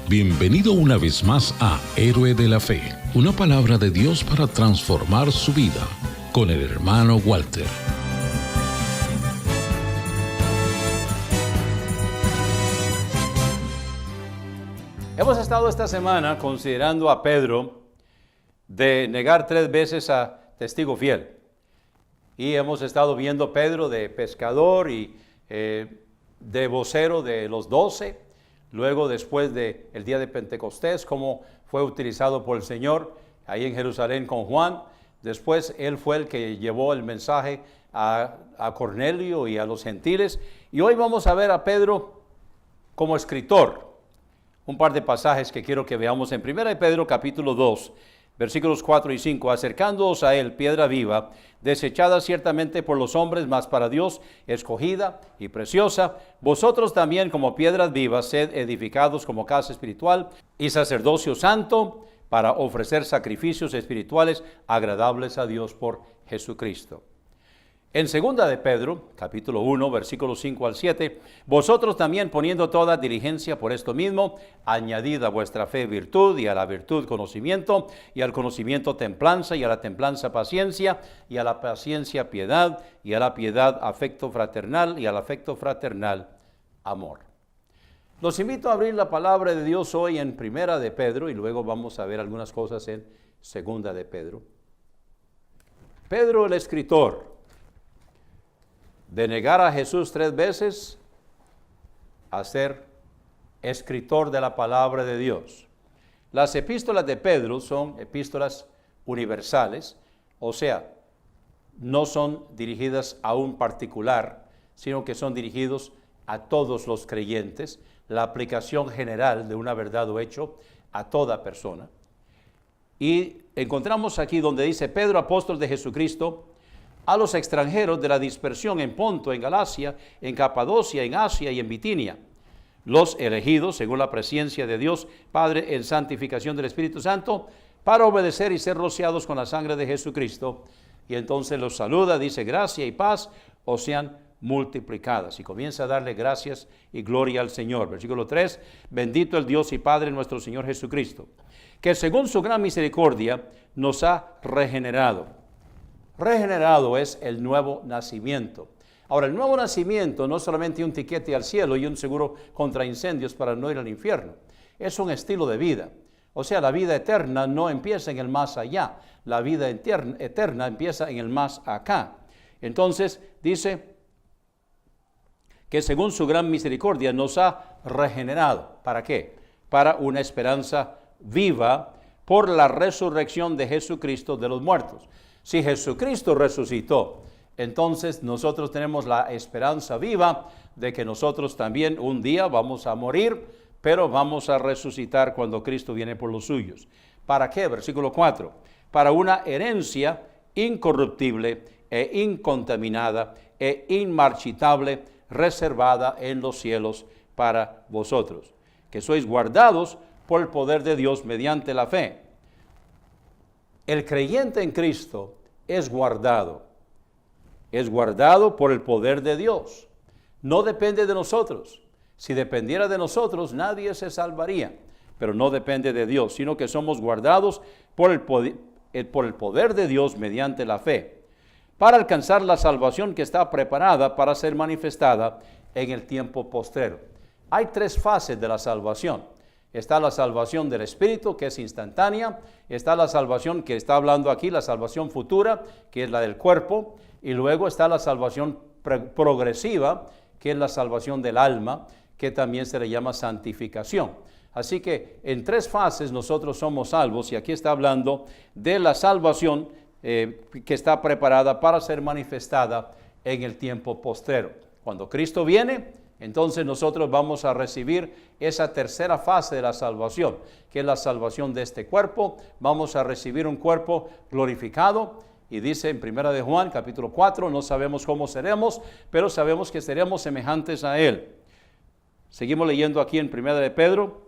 Bienvenido una vez más a Héroe de la Fe, una palabra de Dios para transformar su vida, con el hermano Walter. Hemos estado esta semana considerando a Pedro de negar 3 veces a testigo fiel. Y hemos estado viendo Pedro de pescador y de vocero de los 12. Luego, después del día de Pentecostés, cómo fue utilizado por el Señor ahí en Jerusalén con Juan. Después, él fue el que llevó el mensaje a Cornelio y a los gentiles. Y hoy vamos a ver a Pedro como escritor. Un par de pasajes que quiero que veamos en 1 de Pedro capítulo 2, versículos 4 y 5. Acercándoos a él, piedra viva, desechada ciertamente por los hombres, mas para Dios escogida y preciosa. Vosotros también como piedras vivas, sed edificados como casa espiritual y sacerdocio santo, para ofrecer sacrificios espirituales agradables a Dios por Jesucristo. En 2 de Pedro, capítulo 1, versículos 5 al 7, vosotros también poniendo toda diligencia por esto mismo, añadid a vuestra fe virtud, y a la virtud conocimiento, y al conocimiento templanza, y a la templanza paciencia, y a la paciencia piedad, y a la piedad afecto fraternal, y al afecto fraternal amor. Los invito a abrir la palabra de Dios hoy en 1 de Pedro, y luego vamos a ver algunas cosas en 2 de Pedro. Pedro el escritor, de negar a Jesús 3 veces a ser escritor de la palabra de Dios. Las epístolas de Pedro son epístolas universales, o sea, no son dirigidas a un particular, sino que son dirigidos a todos los creyentes, la aplicación general de una verdad o hecho a toda persona. Y encontramos aquí donde dice Pedro, apóstol de Jesucristo, a los extranjeros de la dispersión en Ponto, en Galacia, en Capadocia, en Asia y en Bitinia, los elegidos según la presencia de Dios Padre en santificación del Espíritu Santo, para obedecer y ser rociados con la sangre de Jesucristo. Y entonces los saluda, dice gracia y paz os sean multiplicadas. Y comienza a darle gracias y gloria al Señor. Versículo 3, bendito el Dios y Padre nuestro Señor Jesucristo, que según su gran misericordia nos ha regenerado. Regenerado es el nuevo nacimiento. Ahora, el nuevo nacimiento no es solamente un tiquete al cielo y un seguro contra incendios para no ir al infierno. Es un estilo de vida. O sea, la vida eterna no empieza en el más allá. La vida eterna empieza en el más acá. Entonces, dice que según su gran misericordia nos ha regenerado. ¿Para qué? Para una esperanza viva por la resurrección de Jesucristo de los muertos. Si Jesucristo resucitó, entonces nosotros tenemos la esperanza viva de que nosotros también un día vamos a morir, pero vamos a resucitar cuando Cristo viene por los suyos. ¿Para qué? Versículo 4. Para una herencia incorruptible e incontaminada e inmarchitable, reservada en los cielos para vosotros, que sois guardados por el poder de Dios mediante la fe. El creyente en Cristo es guardado por el poder de Dios. No depende de nosotros. Si dependiera de nosotros, nadie se salvaría, pero no depende de Dios, sino que somos guardados por el poder de Dios mediante la fe, para alcanzar la salvación que está preparada para ser manifestada en el tiempo postrero. Hay 3 fases de la salvación. Está la salvación del Espíritu, que es instantánea. Está la salvación que está hablando aquí, la salvación futura, que es la del cuerpo. Y luego está la salvación progresiva, que es la salvación del alma, que también se le llama santificación. Así que en 3 fases nosotros somos salvos, y aquí está hablando de la salvación que está preparada para ser manifestada en el tiempo postrero. Cuando Cristo viene, entonces nosotros vamos a recibir esa tercera fase de la salvación, que es la salvación de este cuerpo. Vamos a recibir un cuerpo glorificado, y dice en 1 de Juan, capítulo 4, no sabemos cómo seremos, pero sabemos que seremos semejantes a Él. Seguimos leyendo aquí en 1 de Pedro,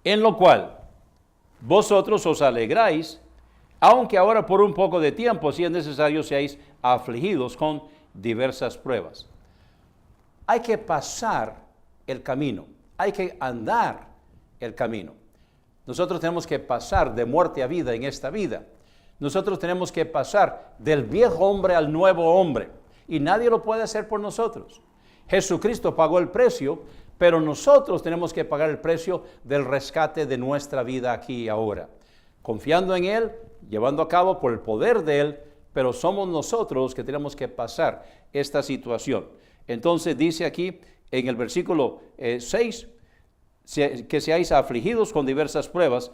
en lo cual vosotros os alegráis, aunque ahora por un poco de tiempo, si es necesario, seáis afligidos con diversas pruebas. Hay que pasar el camino. hay que andar el camino. Nosotros tenemos que pasar de muerte a vida en esta vida. Nosotros tenemos que pasar del viejo hombre al nuevo hombre. Y nadie lo puede hacer por nosotros. Jesucristo pagó el precio, pero nosotros tenemos que pagar el precio del rescate de nuestra vida aquí y ahora. Confiando en Él, llevando a cabo por el poder de Él, pero somos nosotros los que tenemos que pasar esta situación. Entonces dice aquí en el versículo 6, que seáis afligidos con diversas pruebas.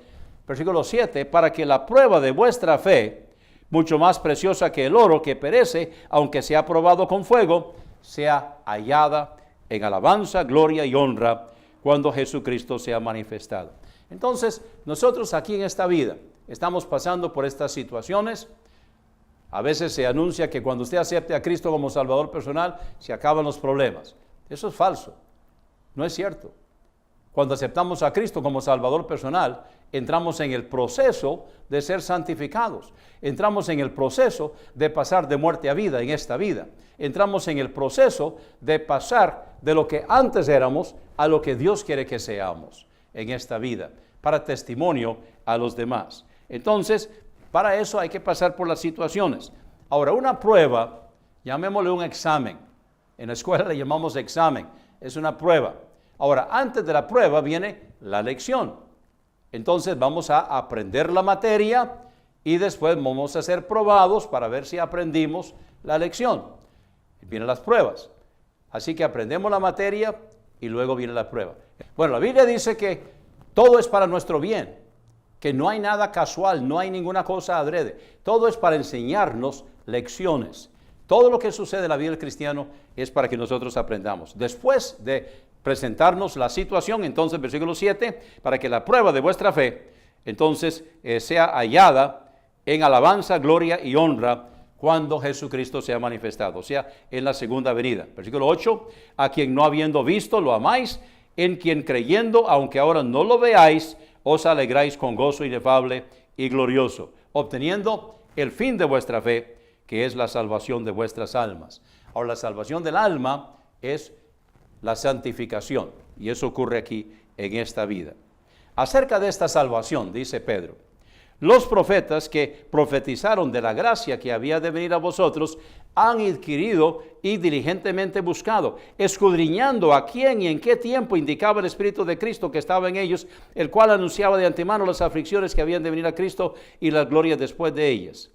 Versículo 7, para que la prueba de vuestra fe, mucho más preciosa que el oro que perece, aunque sea probado con fuego, sea hallada en alabanza, gloria y honra cuando Jesucristo sea manifestado. Entonces, nosotros aquí en esta vida estamos pasando por estas situaciones. A veces se anuncia que cuando usted acepte a Cristo como Salvador personal, se acaban los problemas. Eso es falso, no es cierto. Cuando aceptamos a Cristo como Salvador personal, entramos en el proceso de ser santificados. Entramos en el proceso de pasar de muerte a vida en esta vida. Entramos en el proceso de pasar de lo que antes éramos a lo que Dios quiere que seamos en esta vida, para testimonio a los demás. Entonces, para eso hay que pasar por las situaciones. Ahora, una prueba, llamémosle un examen. En la escuela le llamamos examen, es una prueba. Ahora, antes de la prueba viene la lección. Entonces vamos a aprender la materia y después vamos a ser probados para ver si aprendimos la lección. Vienen las pruebas. Así que aprendemos la materia y luego viene la prueba. Bueno, la Biblia dice que todo es para nuestro bien, que no hay nada casual, no hay ninguna cosa adrede. Todo es para enseñarnos lecciones. Todo lo que sucede en la vida del cristiano es para que nosotros aprendamos. Después de presentarnos la situación, entonces versículo 7, para que la prueba de vuestra fe, entonces sea hallada en alabanza, gloria y honra cuando Jesucristo sea manifestado, o sea, en la segunda venida. Versículo 8, a quien no habiendo visto lo amáis, en quien creyendo, aunque ahora no lo veáis, os alegráis con gozo inefable y glorioso, obteniendo el fin de vuestra fe, que es la salvación de vuestras almas. Ahora, la salvación del alma es la santificación, y eso ocurre aquí en esta vida. Acerca de esta salvación, dice Pedro, los profetas que profetizaron de la gracia que había de venir a vosotros han adquirido y diligentemente buscado, escudriñando a quién y en qué tiempo indicaba el Espíritu de Cristo que estaba en ellos, el cual anunciaba de antemano las aflicciones que habían de venir a Cristo y la gloria después de ellas,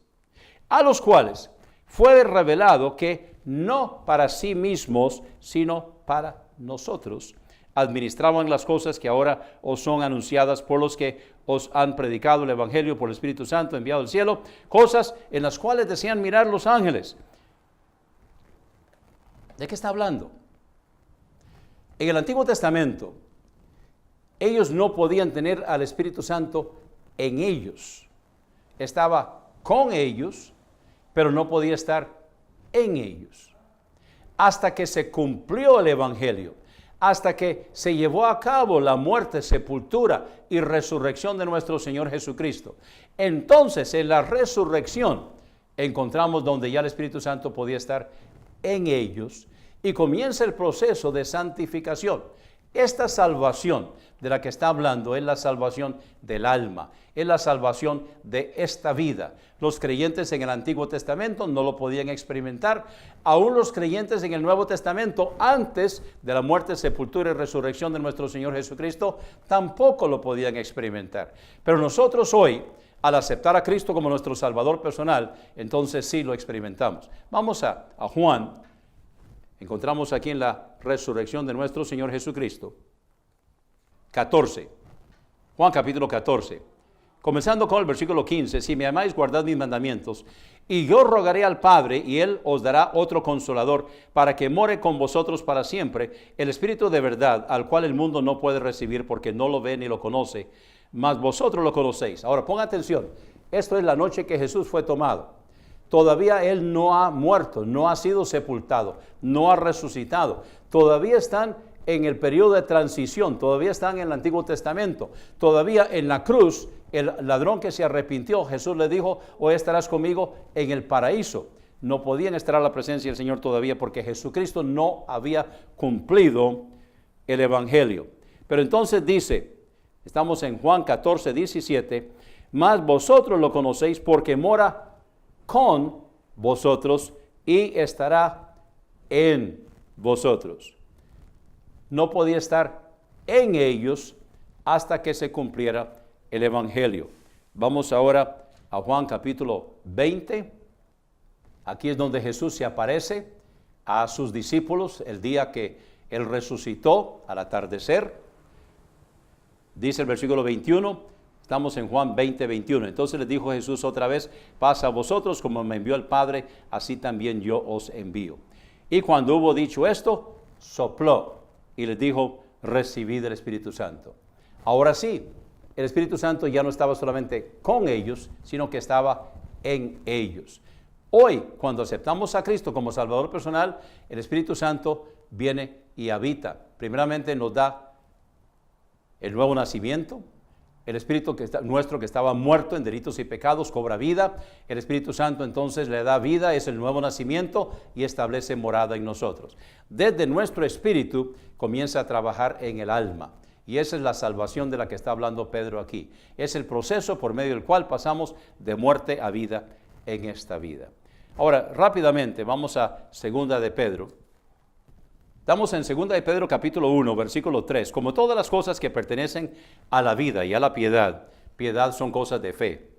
a los cuales fue revelado que no para sí mismos, sino para nosotros, administraban las cosas que ahora os son anunciadas por los que os han predicado el Evangelio por el Espíritu Santo enviado del cielo, cosas en las cuales desean mirar los ángeles. ¿De qué está hablando? En el Antiguo Testamento, ellos no podían tener al Espíritu Santo en ellos. Estaba con ellos, pero no podía estar en ellos. Hasta que se cumplió el Evangelio, hasta que se llevó a cabo la muerte, sepultura y resurrección de nuestro Señor Jesucristo. Entonces, en la resurrección, encontramos donde ya el Espíritu Santo podía estar en ellos y comienza el proceso de santificación. Esta salvación de la que está hablando es la salvación del alma, es la salvación de esta vida. Los creyentes en el Antiguo Testamento no lo podían experimentar. Aún los creyentes en el Nuevo Testamento, antes de la muerte, sepultura y resurrección de nuestro Señor Jesucristo, tampoco lo podían experimentar. Pero nosotros hoy, al aceptar a Cristo como nuestro Salvador personal, entonces sí lo experimentamos. Vamos a Juan. Encontramos aquí en la resurrección de nuestro Señor Jesucristo, 14, Juan capítulo 14, comenzando con el versículo 15, si me amáis, guardad mis mandamientos, y yo rogaré al Padre, y Él os dará otro consolador, para que more con vosotros para siempre, el Espíritu de verdad, al cual el mundo no puede recibir, porque no lo ve ni lo conoce, mas vosotros lo conocéis. Ahora, ponga atención, esto es la noche que Jesús fue tomado. Todavía Él no ha muerto, no ha sido sepultado, no ha resucitado. Todavía están en el periodo de transición, todavía están en el Antiguo Testamento. Todavía en la cruz, el ladrón que se arrepintió, Jesús le dijo, hoy estarás conmigo en el paraíso. No podían estar a la presencia del Señor todavía porque Jesucristo no había cumplido el Evangelio. Pero entonces dice, estamos en Juan 14, 17, mas vosotros lo conocéis porque mora con vosotros y estará en vosotros. No podía estar en ellos hasta que se cumpliera el Evangelio. Vamos ahora a Juan capítulo 20. Aquí es donde Jesús se aparece a sus discípulos el día que Él resucitó al atardecer. Dice el versículo 21, estamos en Juan 20, 21. Entonces les dijo Jesús otra vez, paz a vosotros, como me envió el Padre, así también yo os envío. Y cuando hubo dicho esto, sopló y les dijo, recibid el Espíritu Santo. Ahora sí, el Espíritu Santo ya no estaba solamente con ellos, sino que estaba en ellos. Hoy, cuando aceptamos a Cristo como Salvador personal, el Espíritu Santo viene y habita. Primeramente nos da el nuevo nacimiento. El Espíritu nuestro que estaba muerto en delitos y pecados cobra vida. El Espíritu Santo entonces le da vida, es el nuevo nacimiento y establece morada en nosotros. Desde nuestro espíritu comienza a trabajar en el alma. Y esa es la salvación de la que está hablando Pedro aquí. Es el proceso por medio del cual pasamos de muerte a vida en esta vida. Ahora, rápidamente, vamos a 2 de Pedro. Estamos en 2 de Pedro capítulo 1, versículo 3. Como todas las cosas que pertenecen a la vida y a la piedad son cosas de fe.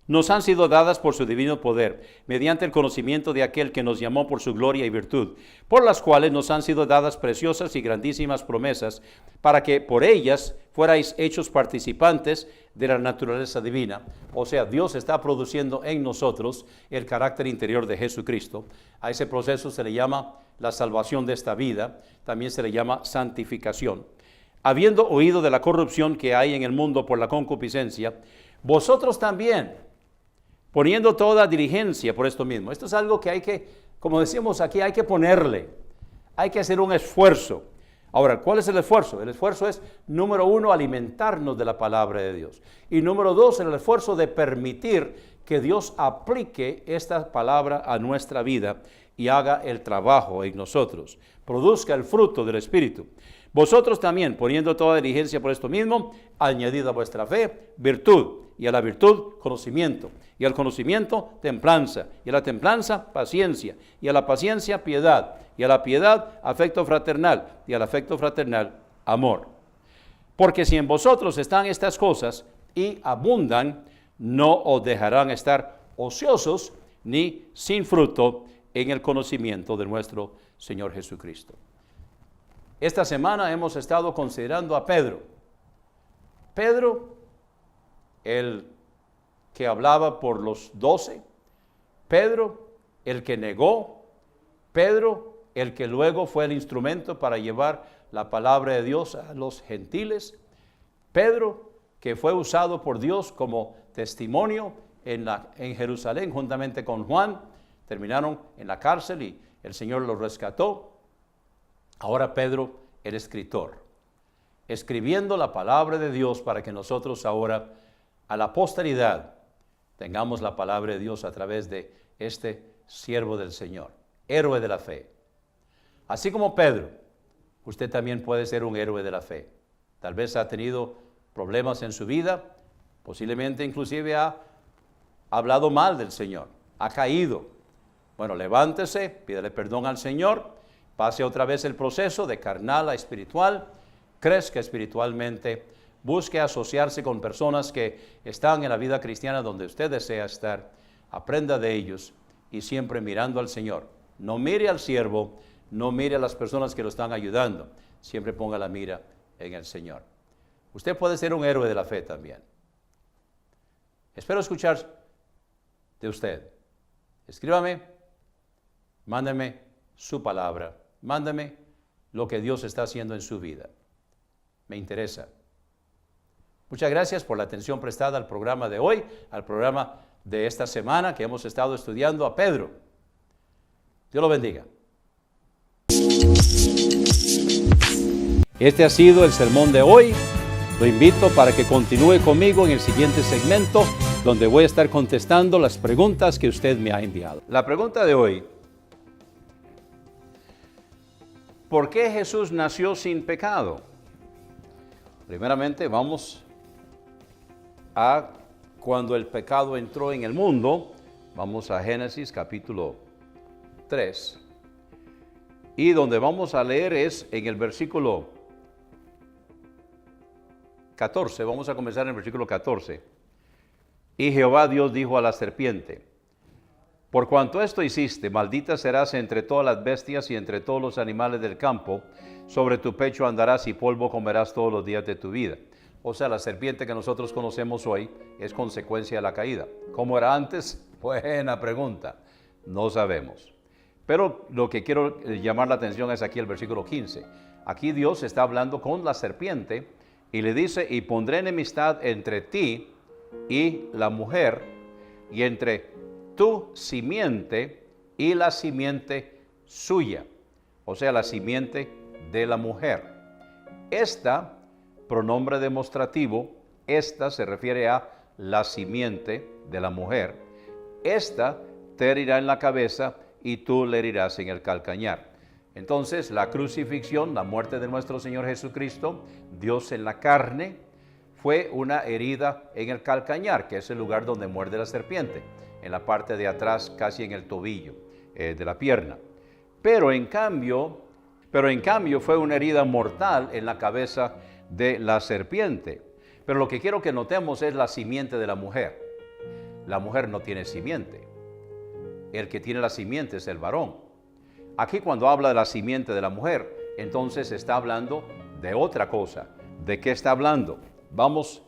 Nos han sido dadas por su divino poder, mediante el conocimiento de aquel que nos llamó por su gloria y virtud, por las cuales nos han sido dadas preciosas y grandísimas promesas, para que por ellas fuerais hechos participantes de la naturaleza divina. O sea, Dios está produciendo en nosotros el carácter interior de Jesucristo. A ese proceso se le llama la salvación de esta vida, también se le llama santificación. Habiendo oído de la corrupción que hay en el mundo por la concupiscencia, vosotros también, poniendo toda diligencia por esto mismo. Esto es algo que hay que, como decimos aquí, hay que ponerle, hay que hacer un esfuerzo. Ahora, ¿cuál es el esfuerzo? El esfuerzo es, número 1, alimentarnos de la palabra de Dios. Y número 2, el esfuerzo de permitir que Dios aplique esta palabra a nuestra vida y haga el trabajo en nosotros, produzca el fruto del Espíritu. Vosotros también, poniendo toda diligencia por esto mismo, añadid a vuestra fe virtud, y a la virtud conocimiento, y al conocimiento templanza, y a la templanza paciencia, y a la paciencia piedad, y a la piedad afecto fraternal, y al afecto fraternal amor. Porque si en vosotros están estas cosas y abundan, no os dejarán estar ociosos ni sin fruto en el conocimiento de nuestro Señor Jesucristo. Esta semana hemos estado considerando a Pedro. Pedro, el que hablaba por los 12, Pedro, el que negó, Pedro, el que luego fue el instrumento para llevar la palabra de Dios a los gentiles, Pedro, que fue usado por Dios como testimonio en Jerusalén juntamente con Juan, terminaron en la cárcel y el Señor los rescató. Ahora Pedro, el escritor, escribiendo la palabra de Dios para que nosotros ahora, a la posteridad, tengamos la palabra de Dios a través de este siervo del Señor, héroe de la fe. Así como Pedro, usted también puede ser un héroe de la fe. Tal vez ha tenido problemas en su vida, posiblemente inclusive ha hablado mal del Señor, ha caído. Bueno, levántese, pídele perdón al Señor, pase otra vez el proceso de carnal a espiritual, crezca espiritualmente, busque asociarse con personas que están en la vida cristiana donde usted desea estar, aprenda de ellos y siempre mirando al Señor. No mire al siervo, no mire a las personas que lo están ayudando, siempre ponga la mira en el Señor. Usted puede ser un héroe de la fe también. Espero escuchar de usted. Escríbame, mándeme su palabra, mándame lo que Dios está haciendo en su vida. Me interesa. Muchas gracias por la atención prestada al programa de hoy, al programa de esta semana que hemos estado estudiando a Pedro. Dios lo bendiga. Este ha sido el sermón de hoy. Lo invito para que continúe conmigo en el siguiente segmento, donde voy a estar contestando las preguntas que usted me ha enviado. La pregunta de hoy: ¿por qué Jesús nació sin pecado? Primeramente vamos a cuando el pecado entró en el mundo. Vamos a Génesis capítulo 3. Y donde vamos a leer es en el versículo 14. Vamos a comenzar en el versículo 14. Y Jehová Dios dijo a la serpiente: por cuanto esto hiciste, maldita serás entre todas las bestias y entre todos los animales del campo. Sobre tu pecho andarás y polvo comerás todos los días de tu vida. O sea, la serpiente que nosotros conocemos hoy es consecuencia de la caída. ¿Cómo era antes? Buena pregunta. No sabemos. Pero lo que quiero llamar la atención es aquí el versículo 15. Aquí Dios está hablando con la serpiente y le dice: y pondré enemistad entre ti y la mujer, y entre tu simiente y la simiente suya. O sea, la simiente de la mujer. Esta, pronombre demostrativo, esta se refiere a la simiente de la mujer. Esta te herirá en la cabeza y tú le herirás en el calcañar. Entonces, la crucifixión, la muerte de nuestro Señor Jesucristo, Dios en la carne, fue una herida en el calcañar, que es el lugar donde muerde la serpiente, en la parte de atrás, casi en el tobillo de la pierna. Pero en cambio fue una herida mortal en la cabeza de la serpiente. Pero lo que quiero que notemos es la simiente de la mujer. La mujer no tiene simiente. El que tiene la simiente es el varón. Aquí cuando habla de la simiente de la mujer, entonces está hablando de otra cosa. ¿De qué está hablando? Vamos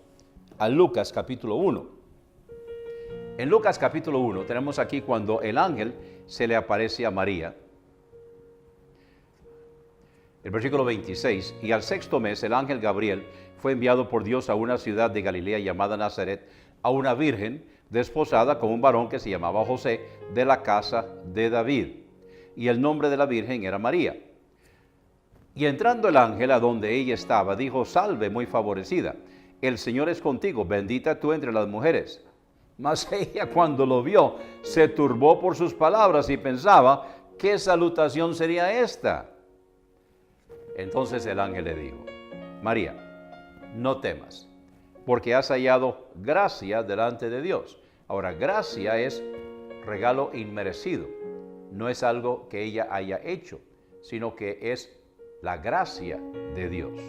a Lucas capítulo 1. En Lucas capítulo 1 tenemos aquí cuando el ángel se le aparece a María. El versículo 26, y al sexto mes el ángel Gabriel fue enviado por Dios a una ciudad de Galilea llamada Nazaret, a una virgen desposada con un varón que se llamaba José, de la casa de David, y el nombre de la virgen era María. Y entrando el ángel a donde ella estaba, dijo: salve, muy favorecida, el Señor es contigo, bendita tú entre las mujeres. Mas ella, cuando lo vio, se turbó por sus palabras y pensaba: ¿qué salutación sería esta? Entonces el ángel le dijo: María, no temas, porque has hallado gracia delante de Dios. Ahora, gracia es regalo inmerecido. No es algo que ella haya hecho, sino que es la gracia de Dios.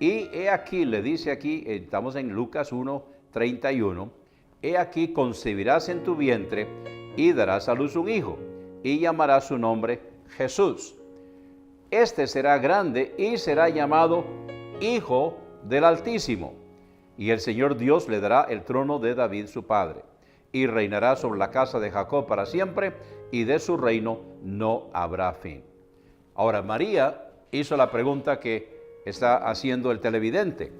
Y he aquí, le dice aquí, estamos en Lucas 1:31, he aquí concebirás en tu vientre y darás a luz un hijo, y llamarás su nombre Jesús. Este será grande y será llamado Hijo del Altísimo. Y el Señor Dios le dará el trono de David su padre, y reinará sobre la casa de Jacob para siempre, y de su reino no habrá fin. Ahora, María hizo la pregunta que está haciendo el televidente: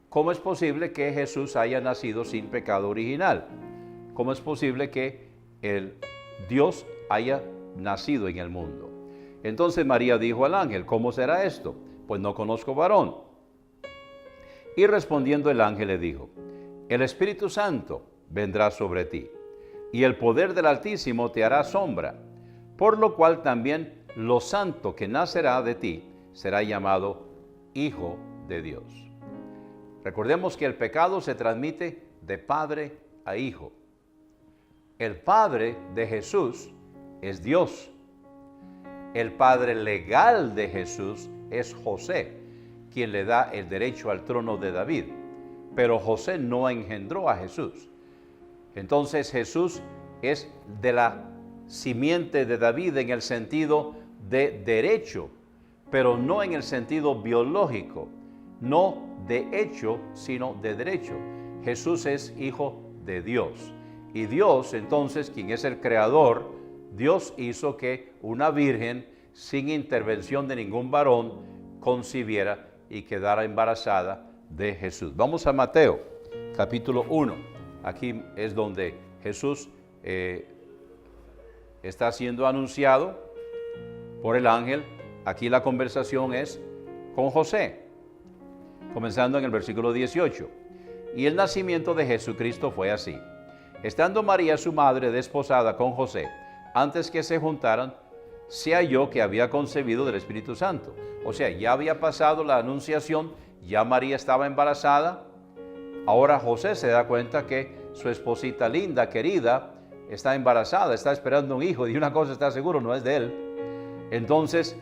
¿cómo es posible que Jesús haya nacido sin pecado original? ¿Cómo es posible que el Dios haya nacido en el mundo? Entonces María dijo al ángel: ¿cómo será esto? Pues no conozco varón. Y respondiendo el ángel le dijo: el Espíritu Santo vendrá sobre ti, y el poder del Altísimo te hará sombra, por lo cual también lo santo que nacerá de ti será llamado Hijo de Dios. Recordemos que el pecado se transmite de padre a hijo. El padre de Jesús es Dios. El padre legal de Jesús es José, quien le da el derecho al trono de David. Pero José no engendró a Jesús. Entonces Jesús es de la simiente de David en el sentido de derecho, pero no en el sentido biológico, no de hecho, sino de derecho. Jesús es hijo de Dios. Y Dios, entonces, quien es el creador, Dios hizo que una virgen, sin intervención de ningún varón, concibiera y quedara embarazada de Jesús. Vamos a Mateo, capítulo 1. Aquí es donde Jesús está siendo anunciado por el ángel. Aquí la conversación es con José, comenzando en el versículo 18. Y el nacimiento de Jesucristo fue así: estando María su madre desposada con José, antes que se juntaran, se halló que había concebido del Espíritu Santo. O sea, ya había pasado la anunciación ya María estaba embarazada. Ahora José se da cuenta que su esposita linda, querida, está embarazada, está esperando un hijo, y una cosa está seguro, no es de él. Entonces,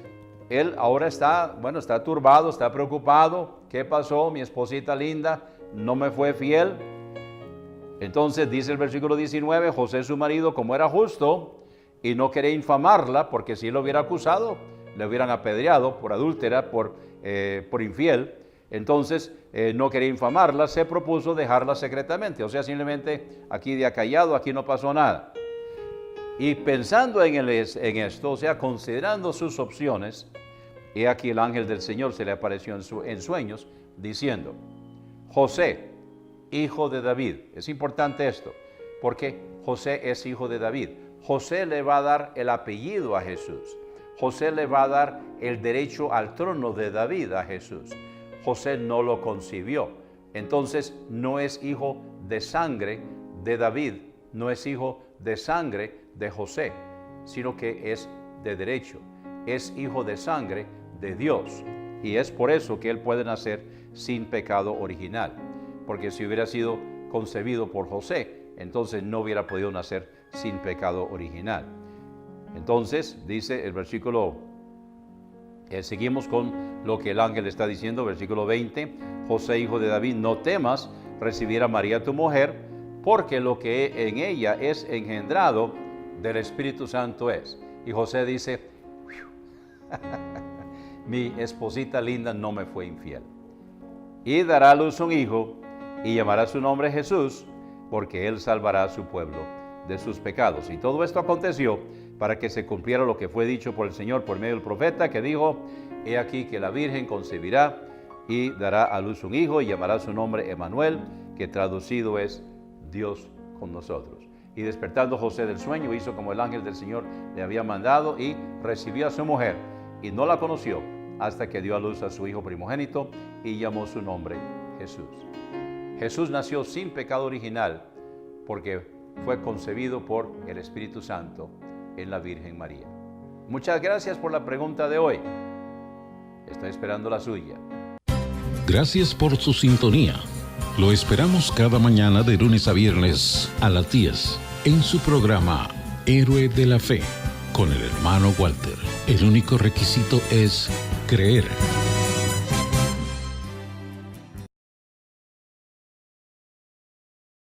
él ahora está turbado, está preocupado. ¿Qué pasó? Mi esposita linda no me fue fiel. Entonces dice el versículo 19, José su marido, como era justo y no quería infamarla, porque si lo hubiera acusado, le hubieran apedreado por adúltera, por infiel. Entonces no quería infamarla, se propuso dejarla secretamente. O sea, simplemente aquí de acallado, aquí no pasó nada. Y pensando en esto, o sea, considerando sus opciones, he aquí el ángel del Señor se le apareció en sueños, diciendo, José, hijo de David. Es importante esto, porque José es hijo de David. José le va a dar el apellido a Jesús. José le va a dar el derecho al trono de David a Jesús. José no lo concibió. Entonces no es hijo de sangre de David, no es hijo de sangre de José, sino que es de derecho. Es hijo de sangre de Dios. Y es por eso que él puede nacer sin pecado original. Porque si hubiera sido concebido por José, entonces no hubiera podido nacer sin pecado original. Entonces, dice el versículo, seguimos con lo que el ángel está diciendo, versículo 20, José, hijo de David, no temas recibir a María tu mujer, porque lo que en ella es engendrado del Espíritu Santo es. Y José dice, mi esposita linda no me fue infiel. Y dará a luz un hijo, y llamará su nombre Jesús, porque él salvará a su pueblo de sus pecados. Y todo esto aconteció para que se cumpliera lo que fue dicho por el Señor por medio del profeta, que dijo, he aquí que la Virgen concebirá y dará a luz un hijo, y llamará su nombre Emmanuel, que traducido es Dios con nosotros. Y despertando José del sueño, hizo como el ángel del Señor le había mandado, y recibió a su mujer, y no la conoció hasta que dio a luz a su hijo primogénito, y llamó su nombre Jesús. Jesús nació sin pecado original, porque fue concebido por el Espíritu Santo en la Virgen María. Muchas gracias por la pregunta de hoy. Estoy esperando la suya. Gracias por su sintonía. Lo esperamos cada mañana de lunes a viernes a las 10 en su programa Héroe de la Fe con el hermano Walter. El único requisito es creer.